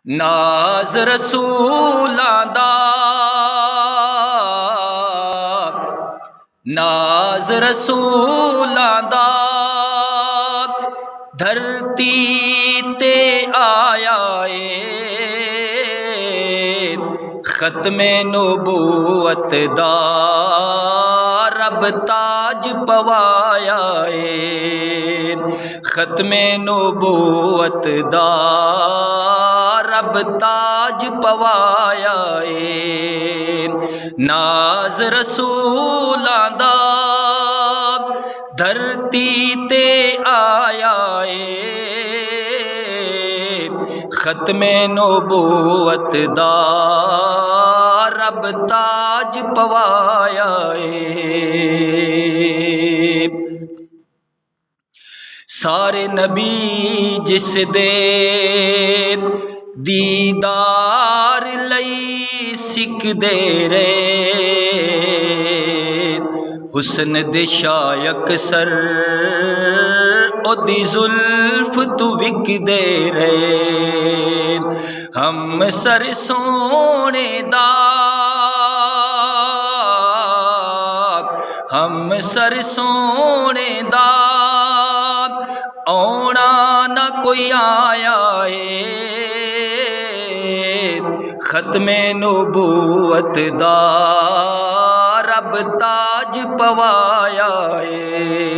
नाज रसूलां दा, नाज रसूलां दा धरती ते आया ए। खत्मे नबूवत दा रब ताज पवाया ए। खत्मे नबूवत दा रब ताज पवाया ए। नाज रसूलां दा धरती ते आया ए। खत्मे नबूवत दा रब ताज पवाया ए। सारे नबी जिस दे दीदार लई सिकदे रहे। हुस्न दे शायक सर ओदी जुल्फ तू विकदे रहे। हम सर सोने दा, हम सर सोने दा औना न कोई आया ए। खत्मे नबूवत दा रब ताज पवाया ए।